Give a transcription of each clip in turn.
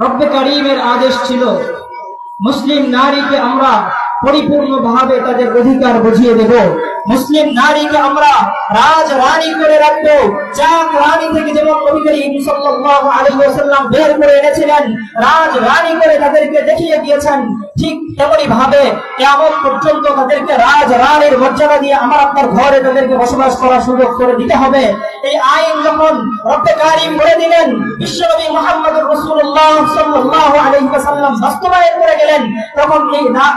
রব্বে কারীমের আদেশ ছিল মুসলিম নারীকে আমরা পরিপূর্ণভাবে তাদের অধিকার বুঝিয়ে দেব। মুসলিম নারীকে আমরা রাজরানী করে রাখবো। চাক রানী থেকে যেমন নবী করিম সাল্লাল্লাহু আলাইহি ওয়াসাল্লাম বের করে এনেছিলেন, রাজরানী করে তাদেরকে দেখিয়ে দিয়েছেন, ঠিক তেমনি ভাবে কিয়ামত পর্যন্ত তাদেরকে রাজরানীর মর্যাদা দিয়ে আমার আপনার ঘরে তাদেরকে বসবাস করার সুযোগ করে দিতে হবে। এই আইন যখন রব্বে কারীম বলে দিলেন, বিশ্বনবী মুহাম্মদুর রাসূলুল্লাহ সাল্লাল্লাহু আলাইহি ওয়াসাল্লাম বাস্তবায়ন করে গেলেন, তখন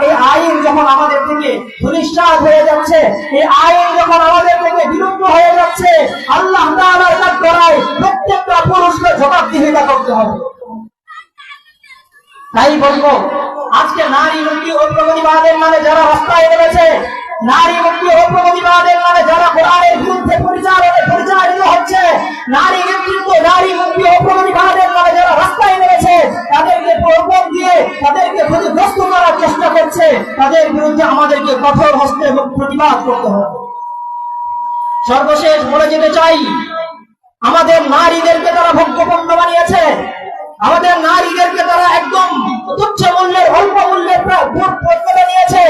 এই আইন যখন আমাদের থেকে ধূলিসাৎ হয়ে যাচ্ছে, এই আইন যখন আমাদের থেকে বিলুপ্ত হয়ে যাচ্ছে, আল্লাহ তাআলার কাঠগড়ায় প্রত্যেকটা পুরুষকে জবাবদিহিতা করতে হবে। তাই বলবো, আজকে নারী মুক্তি ও প্রগতিবাদের নামে যারা রাস্তায় নেমেছে, নারী মুক্তি ও প্রগতিবাদের নামে যারা কোরআনের বিরুদ্ধে পরিচালিত হচ্ছে, নারী নেতৃত্ব নারী মুক্তি ও প্রগতিবাদের নামে যারা রাস্তায় নেমেছে, তাদেরকে প্রলোভন দিয়ে তাদেরকে ক্ষতিগ্রস্ত করার চেষ্টা করছে, তাদের বিরুদ্ধে আমাদেরকে কঠোর হস্তে প্রতিবাদ করতে হবে। সর্বশেষ বলে যেতে চাই, আমাদের নারীদেরকে তারা ভোগ্যপণ্য বানিয়েছে, আমাদের নারীদেরকে তারা একদম তুচ্ছ মূল্যের অল্প মূল্যের করে নিয়েছে,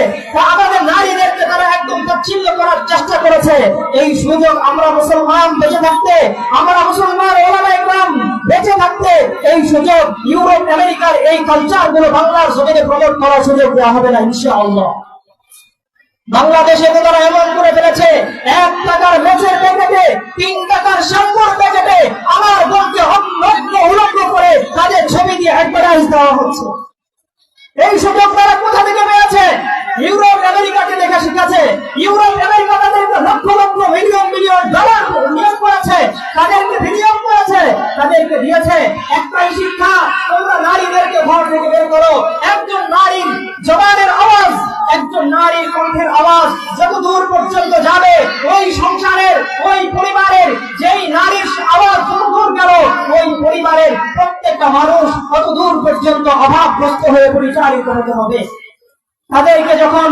আমাদের নারীদেরকে তারা একদম তাচ্ছিল্য করার চেষ্টা করেছে। এই সুযোগ আমরা মুসলমান বেঁচে থাকতে, আমরা মুসলমান ওলামায়ে কেরাম বেঁচে থাকতে এই সুযোগ ইউরোপ আমেরিকার এই কালচার গুলো বাংলার জমিনে প্রমোট করার সুযোগ দেওয়া হবে না ইনশাআল্লাহ। বাংলাদেশে তো তারা এমন করে ফেলেছে, 1 টাকার মেচের প্যাকেটে 3 টাকার শ্যাম্পুর প্যাকেটে আমার বোনকে উলঙ্গ করে তাদের ছবি দিয়ে অ্যাডভার্টাইজ দেওয়া হচ্ছে। এই সুযোগ তারা কোথা থেকে পেয়েছে? ইউরোপ আমেরিকাকে দেখে শিখেছে। ইউরোপ আমেরিকা তাদেরকে lakh lakh million million dollar নিয়োগ করেছে, তাদেরকে বিনিয়োগ করেছে, তাদেরকে দিয়েছে একটাই শিক্ষা, তোমরা নারীদেরকে ঘর থেকে বের করো। একজন নারীর জবানের আওয়াজ, একজন নারীর কণ্ঠের আওয়াজ যত দূর পর্যন্ত যাবে, ওই সংসারের ওই পরিবারের যেই নারীর আওয়াজ যত দূর গেল, ওই পরিবারের প্রত্যেকটা মানুষ কত দূর পর্যন্ত অভাবগ্রস্ত হয়ে পরিচালিত হতে হবে। তাদেরকে যখন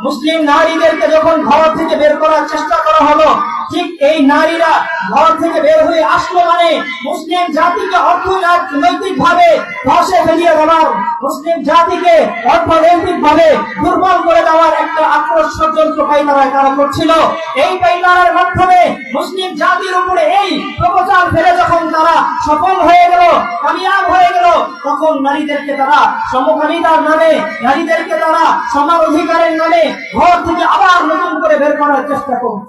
মুসলিম নারীদেরকে যখন ঘর থেকে বের করার চেষ্টা করা হলো, ঠিক এই নারীরা ঘর থেকে বের হয়ে আসলো মানে মুসলিম জাতিকে অর্থনৈতিক ভাবে ধসে ফেলিয়ে দেওয়ার, মুসলিম জাতিকে অর্থনৈতিক ভাবে দুর্বল করে দেওয়ার একটা আক্রোশ ষড়যন্ত্র তারা করছিল। এই পাইলারের মাধ্যমে মুসলিম জাতির উপরে এই প্রপোজাল ফেলে যখন তারা সফল হয়ে গেল, কামিয়াব হয়ে গেল, তখন নারীদেরকে তারা সমকামিতার নামে, নারীদেরকে তারা সমান অধিকারের নামে ঘর থেকে আবার নতুন করে বের করার চেষ্টা করবে।